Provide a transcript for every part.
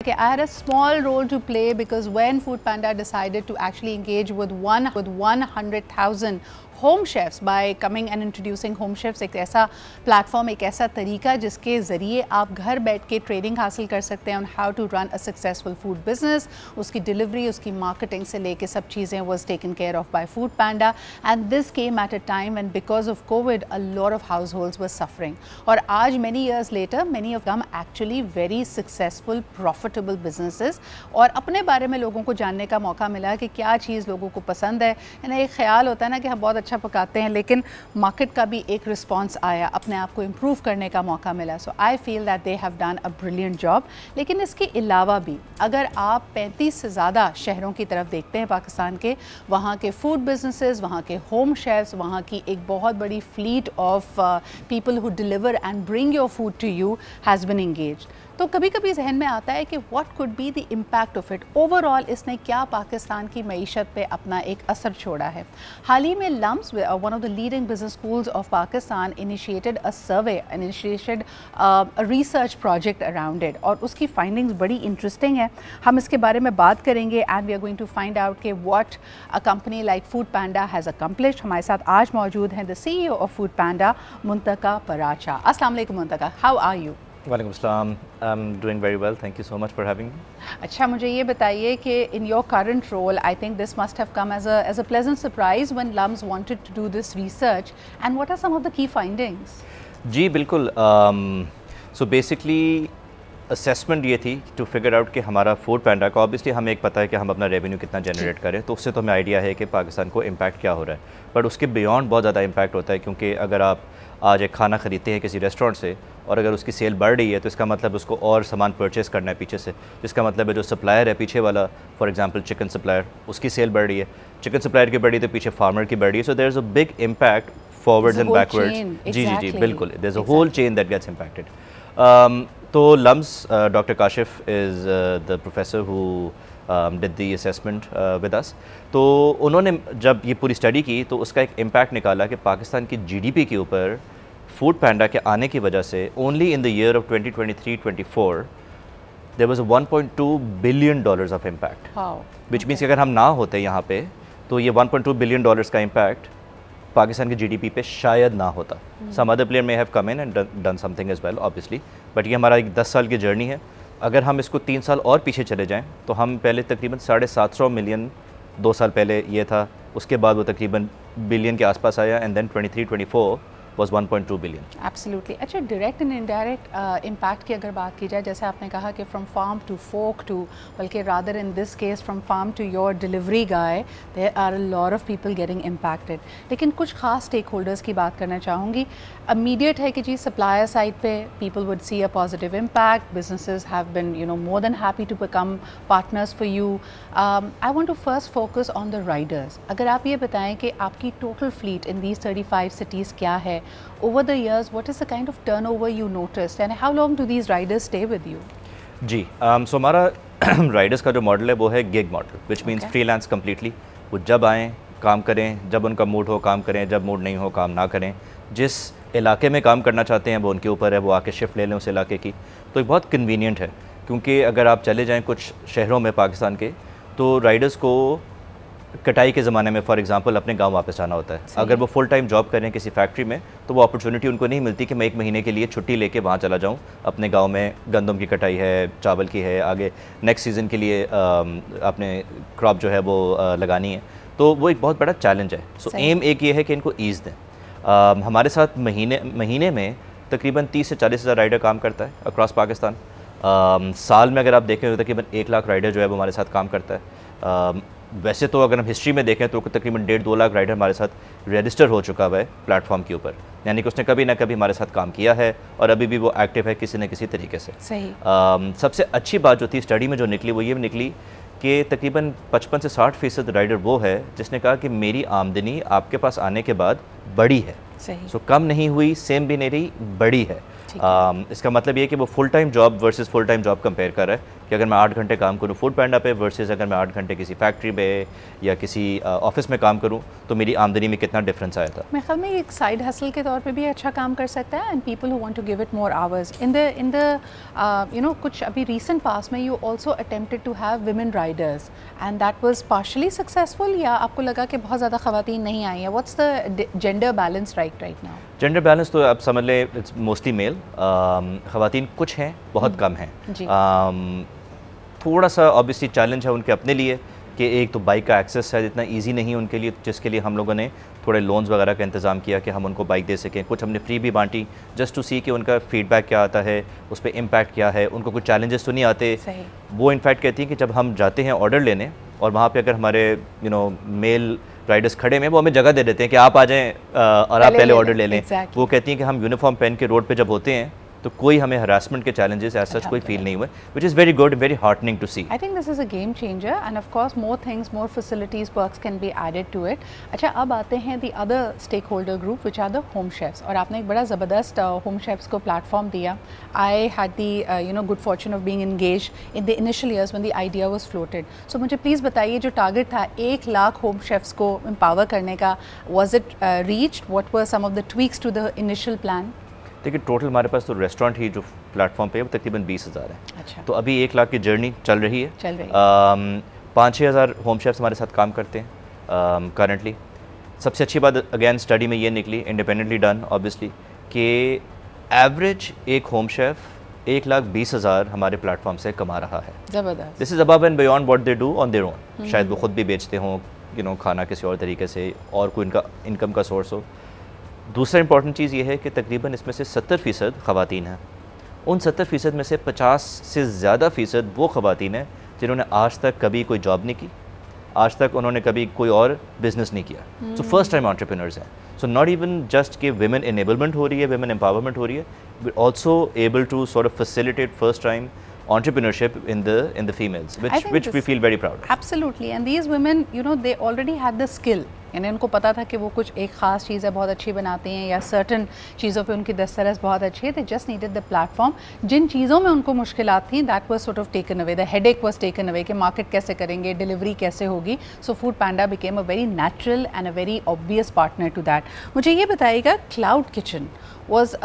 Okay, I had a small role to play because when Food Panda decided to actually engage with 100,000 home chefs by coming and introducing home chefs, ایک ایسا platform, ایک ایسا طریقہ جس کے ذریعے آپ گھر بیٹھ کے ٹریننگ حاصل کر سکتے ہیں on how to run a successful food business. اس کی ڈلیوری، اس کی مارکیٹنگ سے لے کے سب چیزیں was taken care of by foodpanda. And this came at a time when because of covid a lot of households were suffering. اور آج many years later many of them actually very successful profitable businesses. اور اپنے بارے میں لوگوں کو جاننے کا موقع ملا کہ کیا چیز لوگوں کو پسند ہے. یعنی ایک خیال ہوتا ہے نا کہ ہم بہت اچھا پکاتے ہیں لیکن مارکیٹ کا بھی ایک رسپانس آیا، اپنے آپ کو امپروو کرنے کا موقع ملا. So I feel that they have done a brilliant job. لیکن اس کے علاوہ بھی اگر آپ 35 سے زیادہ شہروں کی طرف دیکھتے ہیں پاکستان کے، وہاں کے فوڈ بزنسز، وہاں کے ہوم شیفs، وہاں کی ایک بہت بڑی fleet of people who deliver and bring your food to you has been engaged. تو کبھی کبھی ذہن میں آتا ہے کہ what could be the impact of it overall, اس نے کیا پاکستان کی معیشت پہ اپنا ایک اثر چھوڑا ہے. حال ہی میں لمس one of the leading business schools of Pakistan initiated a survey, initiated research project around it, اور اس کی فائنڈنگز بڑی انٹرسٹنگ ہیں. ہم اس کے بارے میں بات کریں گے and we are going to find out کہ what a company like Foodpanda has accomplished. ہمارے ساتھ آج موجود ہیں the CEO of Foodpanda, Muntaqa Paracha. السلام علیکم منتقا، ہاؤ آر یو؟ وعلیکم السلام. I'm doing very well. Thank you so much for having me. اچھا، مجھے یہ بتائیے کہ in your current role, I think this must have come as a pleasant surprise when LUMS wanted to do this research. And what are some of the key findings? جی بالکل. So basically assessment یہ تھی to figure out کہ ہمارا food panda کا obviously ہمیں ایک پتہ ہے کہ ہم اپنا ریونیو کتنا جنریٹ کریں، تو اس سے تو ہمیں آئیڈیا ہے کہ پاکستان کو امپیکٹ کیا ہو رہا ہے. بٹ اس کے بیونڈ بہت زیادہ امپیکٹ ہوتا ہے، کیونکہ اگر آپ آج ایک کھانا خریدتے ہیں کسی ریسٹورنٹ سے اور اگر اس کی سیل بڑھ رہی ہے تو اس کا مطلب اس کو اور سامان پرچیز کرنا ہے پیچھے سے، جس کا مطلب ہے جو سپلائر ہے پیچھے والا، فار ایگزامپل چکن سپلائر، اس کی سیل بڑھ رہی ہے، چکن سپلائر کی بڑھ رہی ہے تو پیچھے فارمر کی بڑھ رہی ہے. So there is a big impact forwards and backwards. جی بالکل، there is a whole chain that gets impacted. تو LUMS doctor Kashif is the professor who did the assessment with us. تو انہوں نے جب یہ پوری اسٹڈی کی تو اس کا ایک امپیکٹ نکالا کہ پاکستان کی GDP کے اوپر فوڈ پینڈا کے آنے کی وجہ سے only in the year of 2023-24 there was a $1.2 billion of impact, which means کہ اگر ہم نہ ہوتے یہاں پہ تو یہ $1.2 billion کا امپیکٹ پاکستان کی GDP پہ شاید نہ ہوتا. some other player may have come in and done something as well obviously, but یہ ہمارا ایک 10 سال کی جرنی ہے. اگر ہم اس کو 3 سال اور پیچھے چلے جائیں تو ہم پہلے تقریباً 750 ملین 2 سال پہلے یہ تھا، اس کے بعد وہ تقریباً بلین کے آس پاس آیا، and then 23-24 was 1.2 billion. Absolutely. اچھا، ڈائریکٹ اینڈ انڈائریکٹ امپیکٹ کی اگر بات کی جائے، جیسے آپ نے کہا کہ from farm to fork to, بلکہ rather in this case from farm to your delivery guy, there are a lot of people getting impacted. لیکن کچھ خاص اسٹیک ہولڈرس کی بات کرنا چاہوں گی. امیڈیٹ ہے کہ جی سپلائر سائڈ پہ people would see a positive impact, businesses have been more than happy to become partners for you. I want to first focus on the riders. اگر آپ یہ بتائیں کہ آپ کی total fleet in these 35 cities کیا ہے over the years, what is the kind of turnover you noticed and how long do these riders stay with you? جی سو ہمارا رائڈرس کا جو ماڈل ہے وہ ہے gig model, which means free lance completely. وہ جب آئیں کام کریں، جب ان کا موڈ ہو کام کریں، جب موڈ نہیں ہو کام نہ کریں. جس علاقے میں کام کرنا چاہتے ہیں وہ ان کے اوپر ہے، وہ آ کے شفٹ لے لیں اس علاقے کی. تو یہ بہت کنوینئنٹ ہے، کیونکہ اگر آپ چلے جائیں کچھ شہروں میں پاکستان کے تو رائڈرس کو کٹائی کے زمانے میں فار ایگزامپل اپنے گاؤں واپس جانا ہوتا ہے. اگر وہ فل ٹائم جاب کریں کسی فیکٹری میں تو وہ اپرچونیٹی ان کو نہیں ملتی کہ میں 1 مہینے کے لیے چھٹی لے کے وہاں چلا جاؤں اپنے گاؤں میں. گندم کی کٹائی ہے، چاول کی ہے، آگے نیکسٹ سیزن کے لیے اپنے کراپ جو ہے وہ لگانی ہے. تو وہ ایک بہت بڑا چیلنج ہے. سو ایم ایک یہ ہے کہ ان کو ایز دیں. ہمارے ساتھ مہینے میں تقریباً 30 سے 40 ہزار رائڈر کام کرتا ہے اکراس پاکستان. سال میں اگر آپ دیکھیں تو تقریباً 1 لاکھ رائڈر جو ہے وہ ہمارے ساتھ کام کرتا ہے. ویسے تو اگر ہم ہسٹری میں دیکھیں تو تقریباً 1.5-2 لاکھ رائڈر ہمارے ساتھ رجسٹر ہو چکا ہوا ہے پلیٹ فارم کے اوپر، یعنی کہ اس نے کبھی نہ کبھی ہمارے ساتھ کام کیا ہے اور ابھی بھی وہ ایکٹیو ہے کسی نہ کسی طریقے سے. سب سے اچھی بات جو تھی اسٹڈی میں جو نکلی وہ یہ نکلی کہ تقریباً 55 سے 60% رائڈر وہ ہے جس نے کہا کہ میری آمدنی آپ کے پاس آنے کے بعد بڑی ہے. سو کم نہیں ہوئی، سیم بھی نہیں رہی، بڑی ہے. اس کا مطلب یہ کہ وہ full time job versus full time job compare کر رہا ہے. کہ اگر میں 8 گھنٹے کام کروں فوڈ پینڈا پہ ورسز اگر میں 8 گھنٹے کسی فیکٹری میں یا کسی آفس میں کام کروں تو میری آمدنی میں کتنا ڈفرینس آیا تھا. میرے خیال میں ایک سائڈ ہسل کے طور پہ بھی اچھا کام کر سکتا ہے, and people who want to give it more hours in the کچھ ابھی ریسنٹ پاس میں you also attempted to have women riders and that was partially successful, یا آپ کو لگا کہ بہت زیادہ خواتین نہیں آئی ہیں؟ What's the gender balance right now? Gender balance تو آپ سمجھ لیں اٹس موسٹلی میل. خواتین کچھ ہیں, بہت کم ہیں. تھوڑا سا آبویسلی چیلنج ہے ان کے اپنے لیے کہ ایک تو بائک کا ایکسیس ہے اتنا ایزی نہیں ان کے لیے, جس کے لیے ہم لوگوں نے تھوڑے لونز وغیرہ کا انتظام کیا کہ ہم ان کو بائک دے سکیں. کچھ ہم نے فری بھی بانٹی جسٹ ٹو سی کہ ان کا فیڈ بیک کیا آتا ہے, اس پہ امپیکٹ کیا ہے, ان کو کچھ چیلنجز تو نہیں آتے. وہ انفیکٹ کہتی ہیں کہ جب ہم جاتے ہیں آرڈر لینے اور وہاں پہ اگر ہمارے میل رائڈرز کھڑے میں وہ ہمیں جگہ دے دیتے ہیں کہ آپ آ جائیں اور آپ پہلے آرڈر لے لیں. وہ کہتی ہیں کہ ہم یونیفارم پہن کے روڈ پہ جب ہوتے ہیں تو کوئی ہمیں ہراسمنٹ کے چیلنجز ایز سچ کوئی فیل نہیں ہوئے, which is very good, very heartening to see. I think this is a game changer and of course more things, more facilities, perks can be added to it. اچھا, اب آتے ہیں the other stakeholder group which are the home chefs, اور آپ نے ایک بڑا زبردست ہوم شیفس کو پلیٹ فارم دیا. I had the good fortune of being engage in the initial years when the idea was floated. So مجھے please بتائیے جو ٹارگیٹ تھا 1 لاکھ ہوم شیفس کو امپاور کرنے کا, was it reached? What were some of the tweaks to the initial plan? دیکھیے total ہمارے پاس تو ریسٹورینٹ ہی جو پلیٹ فارم پہ ہے وہ تقریباً 20,000 ہے. اچھا, تو ابھی 1 لاکھ کی جرنی چل رہی ہے. 5-6 ہزار ہوم شیفس ہمارے ساتھ کام کرتے ہیں کرنٹلی. سب سے اچھی بات اگین اسٹڈی میں یہ نکلی, انڈیپینڈنٹلی ڈن آبویسلی, کہ ایوریج ایک ہوم شیف 1,20,000 ہمارے پلیٹ فارم سے کما رہا ہے. زبردست. This is above and beyond what they do on their own. شاید وہ خود بھی بیچتے ہوں کھانا کسی اور طریقے سے, اور کوئی ان کا انکم کا سورس ہو. دوسرا امپورٹنٹ چیز یہ ہے کہ تقریباً اس میں سے 70% خواتین ہیں. ان 70% میں سے 50 سے زیادہ فیصد وہ خواتین ہیں جنہوں نے آج تک کبھی کوئی جاب نہیں کی, آج تک انہوں نے کبھی کوئی اور بزنس نہیں کیا. سو فرسٹ ٹائم انٹرپرینرز ہیں. سو ناٹ ایون جسٹ کہ ویمن انیبلمنٹ ہو رہی ہے, ویمن امپاورمنٹ ہو رہی ہے, but also able to sort of facilitate first time entrepreneurship in the females, which we feel very proud of. Absolutely, and these women, they already had the skill, یعنی ان کو پتا تھا کہ وہ کچھ ایک خاص چیزیں بہت اچھی بناتے ہیں یا سرٹن چیزوں پہ ان کی دسترس بہت اچھی ہے. they just needed the platform. جن چیزوں میں ان کو مشکلات تھیں that was sort of taken away, the headache was taken away کہ مارکیٹ کیسے کریں گے, ڈیلیوری کیسے ہوگی. so food panda became a very natural and a very obvious partner to that. مجھے یہ بتائیے گا, cloud kitchen was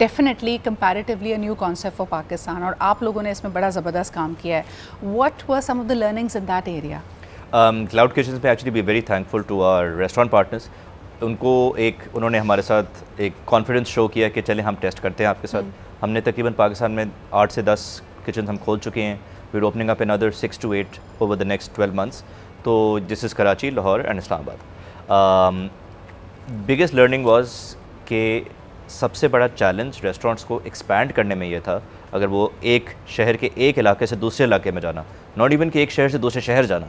definitely comparatively a new concept for Pakistan, اور آپ لوگوں نے اس میں بڑا زبردست کام کیا ہے. what were some of the learnings in that area? Cloud kitchens پہ actually be very thankful to our restaurant partners. ان کو انہوں نے ہمارے ساتھ ایک کانفیڈنس شو کیا کہ چلیں ہم ٹیسٹ کرتے ہیں آپ کے ساتھ. ہم نے تقریباً پاکستان میں 8 سے 10 کچنز ہم کھول چکے ہیں. we're opening up another 6 to 8 over the next 12 months. تو this is Karachi, Lahore and Islamabad. biggest learning was کہ سب سے بڑا چیلنج ریسٹورینٹس کو ایکسپینڈ کرنے میں یہ تھا, اگر وہ ایک شہر کے ایک علاقے سے دوسرے علاقے میں جانا, ناٹ ایون کہ ایک شہر سے دوسرے شہر جانا,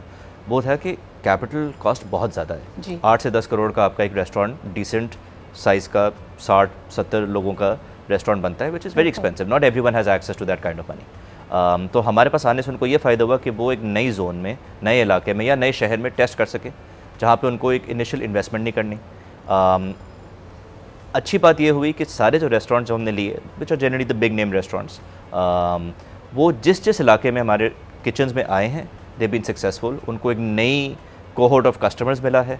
وہ تھا کہ کیپٹل کاسٹ بہت زیادہ ہے. 8 سے 10 کروڑ کا آپ کا ایک ریسٹورینٹ ڈیسنٹ سائز کا 60-70 لوگوں کا ریسٹورینٹ بنتا ہے, which is very expensive. Not every one has access to that kind of money. تو ہمارے پاس آنے سے ان کو یہ فائدہ ہوا کہ وہ ایک نئی زون میں, نئے علاقے میں یا نئے شہر میں ٹیسٹ کر سکے جہاں پہ ان کو ایک انیشیل انویسٹمنٹ نہیں کرنی. اچھی بات یہ ہوئی کہ سارے جو ریسٹورینٹس ہم نے لیے which are generally the big name restaurants, وہ جس علاقے میں ہمارے کچنز میں آئے ہیں دے بین سکسیزفل. ان کو ایک نئی کوہورٹ آف کسٹمرز ملا ہے.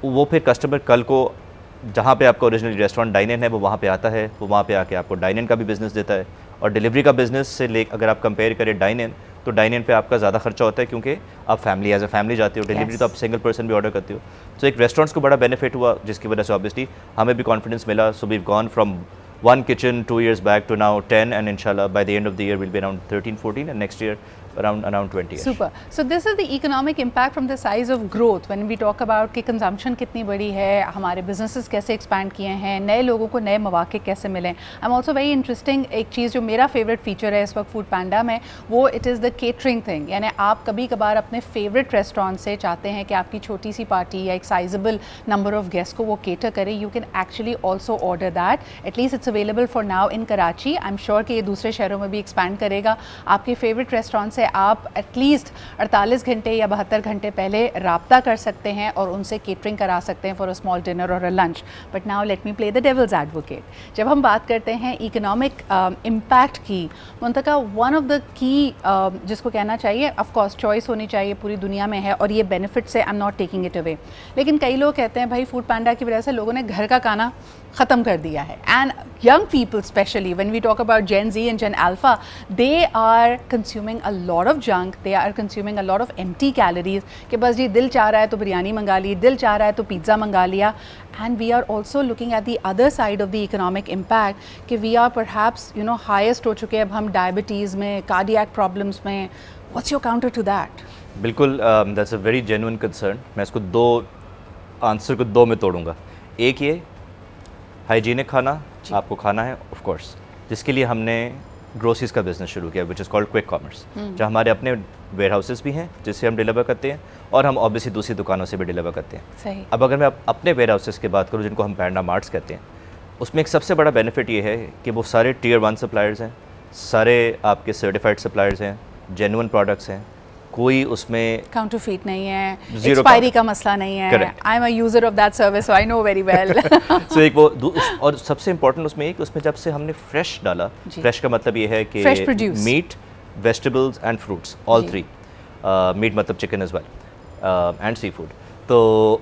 وہ پھر کسٹمر کل کو جہاں پہ آپ کا اوریجنل ریسٹورینٹ ڈائن ان ہے وہ وہاں پہ آتا ہے, وہ وہاں پہ آ کے آپ کو ڈائن ان کا بھی بزنس دیتا ہے. اور ڈیلیوری کا بزنس سے اگر آپ کمپیئر کریں ڈائن ان, تو ڈائن ان پہ آپ کا زیادہ خرچہ ہوتا ہے کیونکہ آپ فیملی ایز اے فیملی جاتے ہو. ڈیلیوری تو آپ سنگل پرسن بھی آرڈر کرتے ہو. تو ایک ریسٹورینٹس کو بڑا بینیفٹ ہوا جس کی وجہ سے آبویسلی ہمیں بھی کانفیڈنس ملا. So we've gone from 1 kitchen 2 years back to now 10, and inshallah by the end of the year we'll be around 13-14, and next year around 20. Super. So this is the economic impact from the size of growth when we talk about کہ consumption کتنی بڑی ہے, ہمارے businesses کیسے expand کیے ہیں, نئے لوگوں کو نئے مواقع کیسے ملیں. I'm also very interesting, ایک چیز جو میرا favorite feature ہے اس وقت فوڈ پینڈا میں, وہ it is the catering thing. یعنی آپ کبھی کبھار اپنے favorite restaurant سے چاہتے ہیں کہ آپ کی چھوٹی سی پارٹی یا ایک sizable number of guests کو وہ cater کرے. You can actually also order that. At least it's a available for now in Karachi. I am sure کہ یہ دوسرے شہروں میں بھی ایکسپینڈ کرے گا. آپ کے فیوریٹ ریسٹورینٹ سے آپ ایٹ لیسٹ 48 گھنٹے یا 72 گھنٹے پہلے رابطہ کر سکتے ہیں اور ان سے کیٹرنگ کرا سکتے ہیں فار اے اسمال ڈنر اور a lunch. But now let me play the devil's advocate. جب ہم بات کرتے ہیں اکنامک امپیکٹ کی, منتقا ون آف دا کی جس کو کہنا چاہیے, آف کورس چوائس ہونی چاہیے, پوری دنیا میں ہے اور یہ بینیفٹس ہے, I am not taking it away. لیکن کئی لوگ کہتے ہیں بھائی فوڈ پینڈا کی وجہ سے لوگوں نے گھر کا کھانا ختم کر دیا ہے. And young people especially when we talk about gen Z and gen alpha, they are consuming a lot of junk, they are consuming a lot of empty calories کہ بس جی دل چاہ رہا ہے تو بریانی منگا لی, دل چاہ رہا ہے تو پیزا منگا لیا. And we are also looking at the other side of the economic impact کہ وی آر پرہیپس ہائیسٹ ہو چکے اب ہم ڈائبٹیز میں, کارڈیاک پرابلمس میں. What's your counter to that? بالکل, that's a very genuine concern. میں اس کو دو آنسر کو دو میں توڑوں گا. ایک یہ ہائیجینک کھانا آپ کو کھانا ہے آف کورس, جس کے لیے ہم نے گروسریز کا بزنس شروع کیا وچ از کالڈ کوئک کامرس, جہاں ہمارے اپنے ویئر ہاؤسز بھی ہیں جس سے ہم ڈیلیور کرتے ہیں اور ہم اوبیسلی دوسری دکانوں سے بھی ڈیلیور کرتے ہیں. صحیح. اب اگر میں اپنے ویئر ہاؤسز کی بات کروں جن کو ہم پینڈا مارٹس کہتے ہیں, اس میں ایک سب سے بڑا بینیفٹ یہ ہے کہ وہ سارے ٹیئر 1 سپلائرز ہیں, سارے آپ کے سرٹیفائڈ سپلائرز ہیں, جینوئن پروڈکٹس ہیں, کوئی اس میں کاؤنٹر فیٹ نہیں ہے, ایکسپائری کا مسئلہ نہیں ہے. I am a user of that service so I know very well. So ایک وہ, اور سب سے امپورٹنٹ اس میں ایک, اس میں جب سے ہم نے فریش ڈالا, فریش کا مطلب یہ ہے کہ meat, vegetables and fruits, all three. Meat مطلب chicken as well and seafood, تو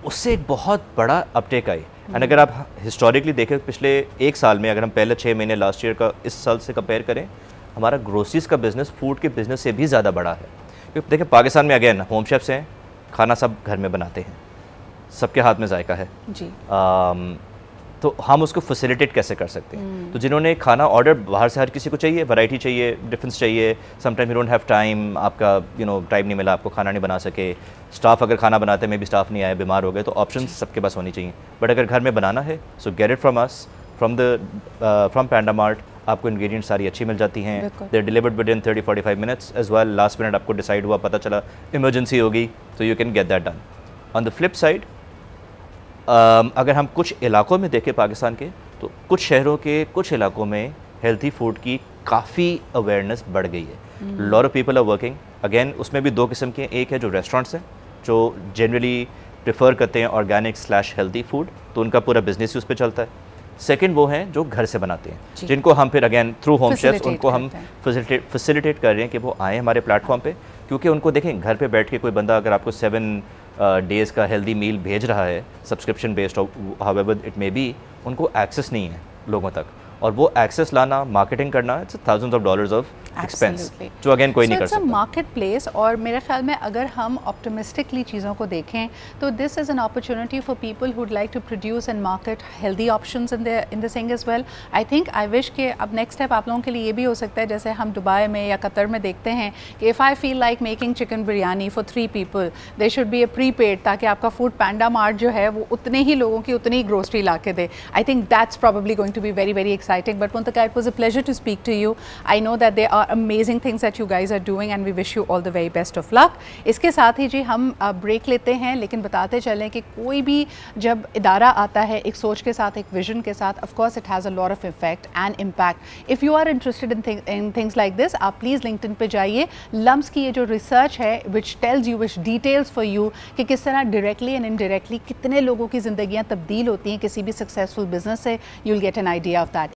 اس سے ایک بہت بڑا اپٹیک آئی. اینڈ اگر آپ ہسٹوریکلی دیکھیں پچھلے ایک سال میں, اگر ہم پہلے 6 مہینے لاسٹ ایئر کا اس سال سے کمپیئر کریں, ہمارا گروسریز کا بزنس فوڈ کے بزنس سے بھی زیادہ بڑا ہے. کیونکہ دیکھیں پاکستان میں اگین ہوم شیفس ہیں, کھانا سب گھر میں بناتے ہیں, سب کے ہاتھ میں ذائقہ ہے جی, تو ہم اس کو فیسیلیٹیٹ کیسے کر سکتے ہیں؟ تو جنہوں نے کھانا آرڈر باہر سے, ہر کسی کو چاہیے, ورائٹی چاہیے, ڈفرینس چاہیے, some time you don't have time, آپ کا ٹائم نہیں ملا, آپ کو کھانا نہیں بنا سکے, اسٹاف اگر کھانا بناتے میں بھی اسٹاف نہیں آئے, بیمار ہو گئے, تو آپشنس سب کے پاس ہونی چاہیے. بٹ اگر گھر میں بنانا ہے so get it from us, from Panda Mart. آپ کو انگریڈینٹ ساری اچھی مل جاتی ہیں, they delivered within 30-45 minutes as well. Last minute آپ کو ڈیسائڈ ہوا, پتہ چلا ایمرجنسی ہوگی, تو you can get that done. On the flip side, اگر ہم کچھ علاقوں میں دیکھیں پاکستان کے, تو کچھ شہروں کے کچھ علاقوں میں ہیلتھی فوڈ کی کافی اویئرنیس بڑھ گئی ہے. Lot of people are working. Again اس میں بھی دو قسم کے ہیں, ایک ہے جو ریسٹورینٹس ہیں جو جنرلی پریفر کرتے ہیں آرگینک/ہیلتھی فوڈ, تو ان کا پورا بزنس ہی اس پہ چلتا ہے. سیکنڈ وہ ہیں جو گھر سے بناتے ہیں, جن کو ہم پھر اگین تھرو ہوم شیفس ان کو ہم فیسیلیٹیٹ کر رہے ہیں کہ وہ آئیں ہمارے پلیٹ فارم پہ. کیونکہ ان کو دیکھیں, گھر پہ بیٹھ کے کوئی بندہ اگر آپ کو 7 ڈیز کا ہیلدی میل بھیج رہا ہے subscription based however it may be, ان کو ایکسیس نہیں ہے لوگوں تک, اور وہ ایکسیس لانا, مارکیٹنگ کرنا, it's thousands of dollars of expense, جو اگین کوئی نہیں کر سکتا. Marketplace. اور میرے خیال میں اگر ہم آپٹمسٹکلی چیزوں کو دیکھیں تو this is an opportunity for people who'd like to produce and market healthy options in this thing as well. I think I wish کہ اب نیکسٹ اسٹیپ آپ لوگوں کے لیے یہ بھی ہو سکتا ہے, جیسے ہم دبئی میں یا قطر میں دیکھتے ہیں کہ if I feel like making chicken biryani for 3 people, there should be a prepaid, تاکہ آپ کا فوڈ پینڈا مارٹ جو ہے وہ اتنے ہی لوگوں کی اتنی ہی گروسری لا کے دے. I think that's probably going to be very very exciting. But Muntaqa, it was a pleasure to speak to you. I know that they are amazing things that you guys are doing and we wish you all the very best of luck. اس کے ساتھ ہی جی ہم break لیتے ہیں, لیکن بتاتے چلیں کہ کوئی بھی جب ادارہ آتا ہے ایک سوچ کے ساتھ, ایک ویژن کے ساتھ, of course it has a lot of effect and impact. If you are interested in things like this, آپ پلیز LinkedIn پہ جائیے. لمس کی یہ جو ریسرچ ہے which tells you, which details for you کہ کس طرح ڈائریکٹلی اینڈ انڈائریکٹلی کتنے لوگوں کی زندگیاں تبدیل ہوتی ہیں کسی بھی سکسیزفل بزنس سے, you'll get an idea of that.